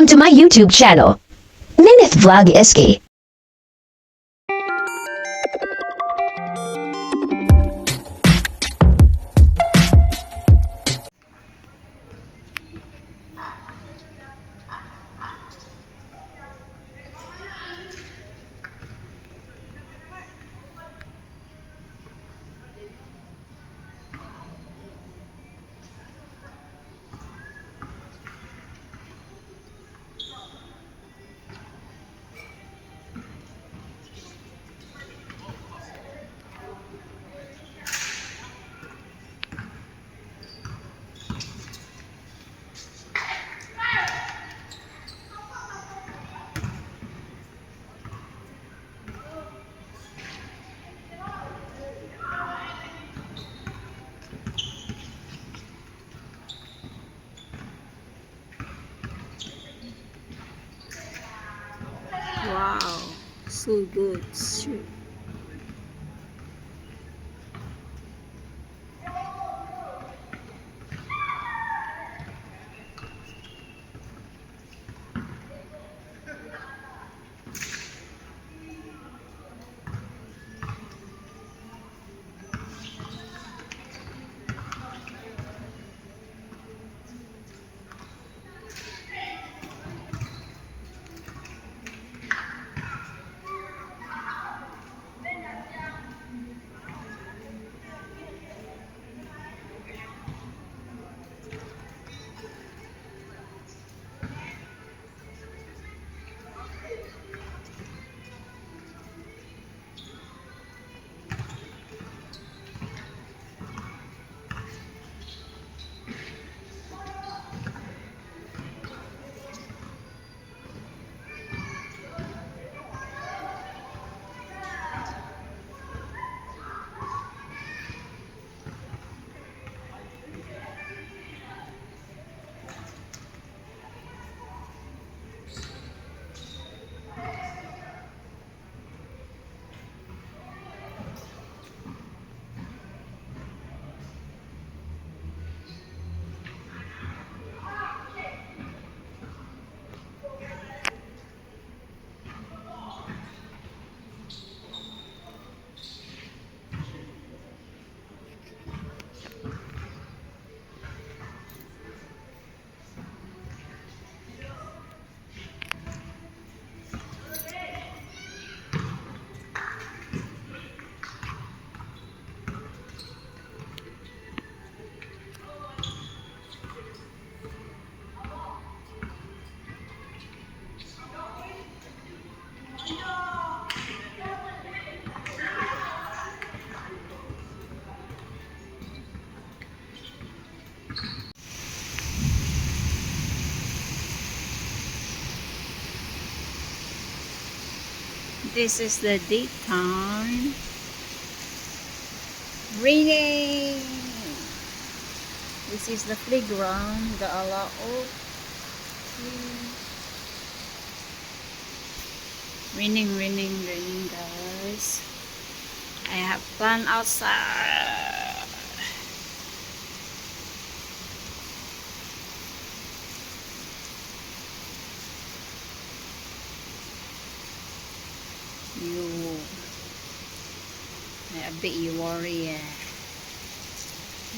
to my YouTube channel, Ninith Vlog SK. Wow, so good. Shoot. This is the daytime. Raining. This is the playground, the Alao. Raining, guys. I have fun outside. I bet you worry.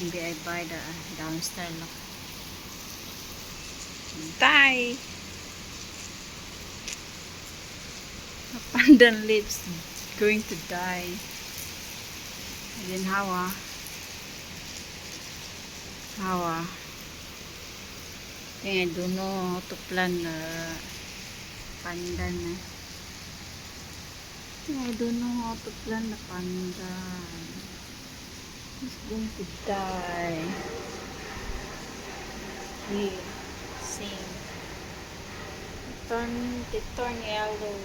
Maybe I buy the downstairs. Die. Abandoned lips going to die. And then how I don't know how to plan pandan. I don't know how to plan the pandan. He's going to die. Here, see. They turn yellow.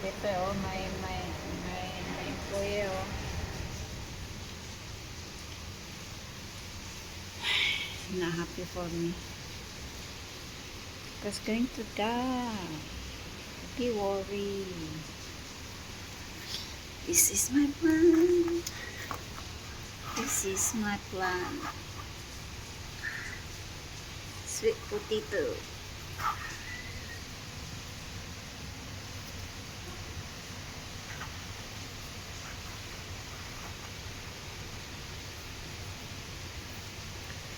Ito my employee. Not happy for me. Because going to die. Be worried. This is my plan. This is my plan. Sweet potato.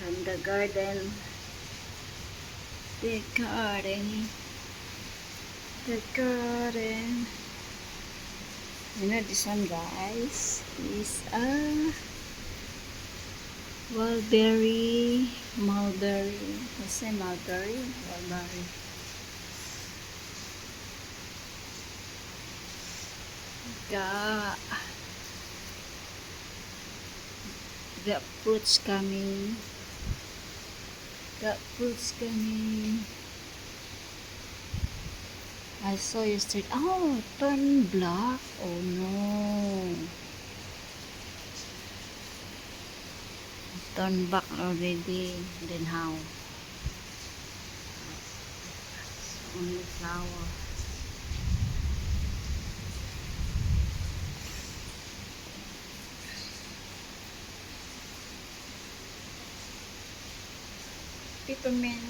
From the garden. The garden. The garden. You know this one, guys, is a mulberry. What's a mulberry? Mulberry. Got fruits coming. I saw yesterday. Oh, turn black. Oh no. Turn back already. Then how? Only flower. Peppermint.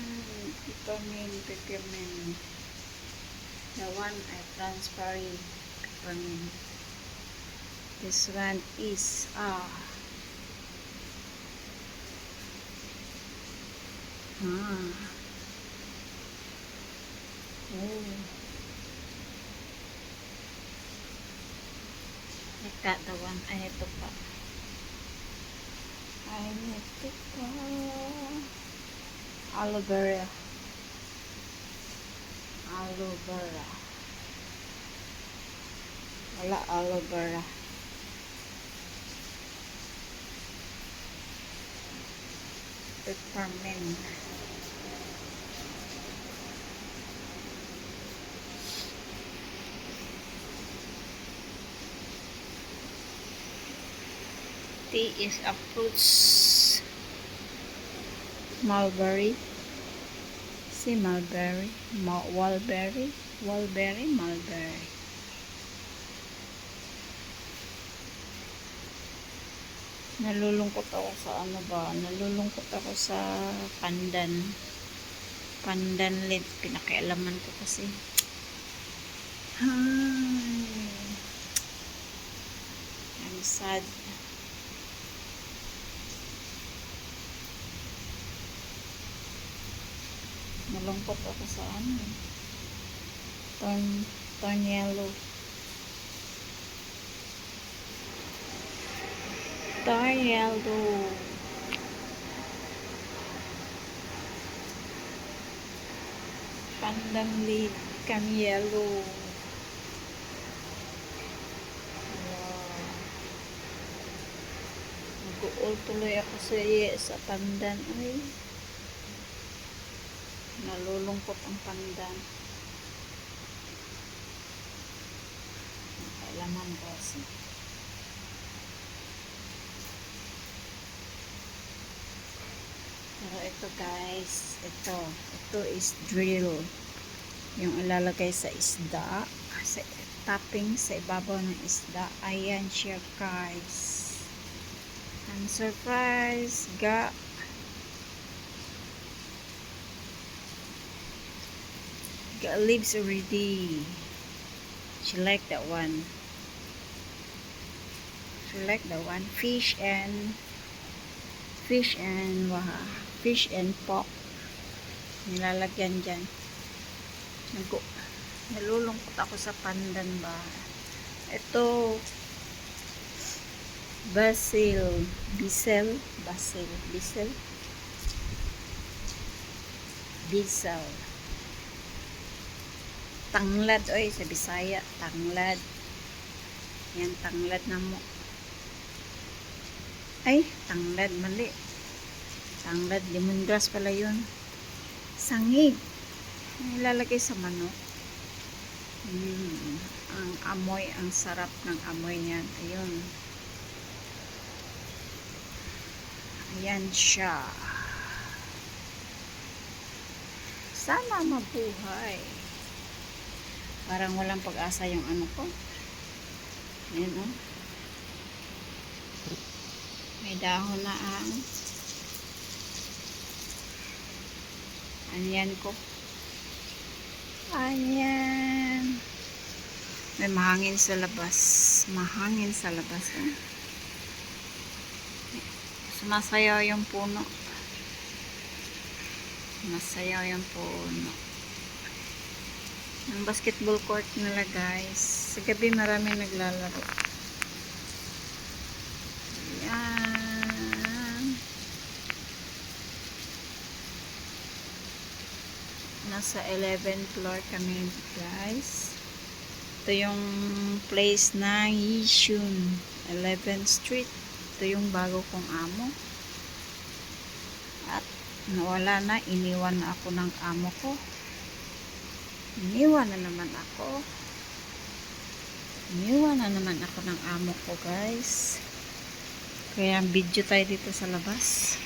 The one I transferring peppermint. This one is oh. I got the one I need to cut. Aloe vera. Wala aloe vera. Peppermint. Tea is a fruits. Mulberry. See mulberry. Mulberry. Nalulungkot ako sa Nalulungkot ako sa pandan. Pandan leaf. Pinakialaman ko kasi. I'm sad. Nalungkot ako sa turn yellow. Pandan leaf become yellow. Nag-uol tuloy ako sa pandan. Ay, nalulungkot ang pandan. Kailangan ko kasi. Pero ito guys, ito is drill. Yung ilalagay sa isda, sa topping sa ibabaw ng isda. Ayan siya guys. I'm surprised. Got leaves already. She like that one. Fish and pork. Nilalagyan dyan. Nalulungkot ako sa pandan ba. Ito basil. Tanglad, oy, sa Bisaya, tanglad. Yan, tanglad na mo. Ay, tanglad, mali. Tanglad, lemongrass pala yun. Sangig. Nilalagay sa manok. Ang amoy, ang sarap ng amoy niyan. Ayun. Ayan siya. Sana mabuhay. Parang walang pag-asa yung ano ko. Ayan o. May dahon na ang Ayan ko. Ayan. May mahangin sa labas. Mahangin sa labas. Eh. Sumasayaw yung puno. Masayaw yung puno. Ang basketball court nila guys. Sa gabi marami naglalaro. Ayan. Nasa 11th floor kami guys. Ito yung place ng Yishun 11th Street. Ito yung bago kong amo. At nawala na. Iniwan na ako ng amo ko. Iniwan na naman ako. Iniwan na naman ako ng amo ko guys. Kaya video tayo dito sa labas.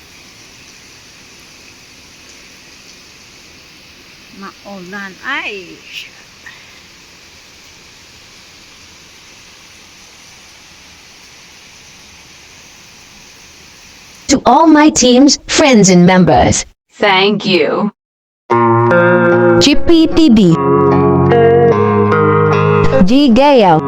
Maulan. Ay! To all my team's friends and members. Thank you. GPTV. G. Gale.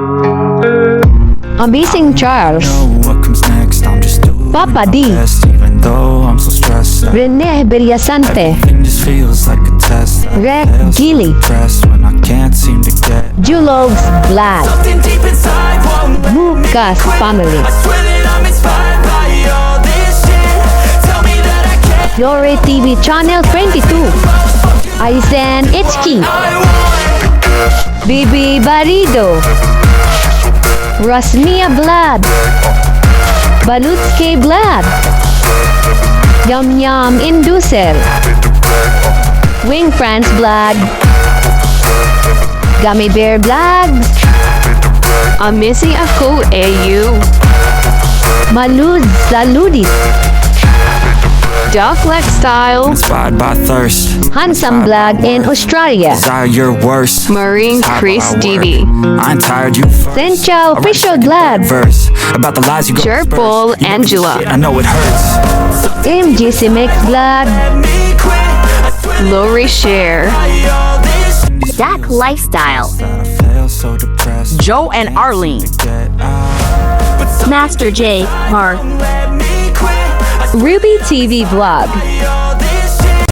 Amazing Charles. What comes next? I'm just doing Papa my D. best, even though I'm so stressed out. Rene Beriasante. Everything just feels like a test. I Rec fail so Gili. depressed when I can't seem to get Julogs Vlad. something deep inside won't let Mukas family. I swear that I'm inspired by all this shit. Tell me that I can't. Lore TV Channel 22. Aizen Ichki. I want Bibi Barido. Rasmia Vlad. Balutske Vlad. Yum Yum Indusel. Wing France Vlad. Gummy Bear Vlogs. Amisi ako AU. Maluz Saludis. Duck Lex style. inspired by thirst. Handsome Vlog in Australia. Desire your worst. Marine Tired Chris while I work. DD. I ain't tired, you first. Senchao Official Vlog. Verse about the lies you go Jerpol disperse. You know Angela. this shit, I know it hurts. MGC Mix Vlog. Me quit. I swear Lori Share. all this Dak Lifestyle, that I feel so depressed. Joe and Arlene, Get out. But some Master J, Mark, let me quit. I swear Ruby TV Vlog. all this shit.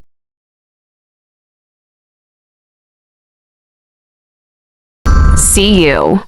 See you.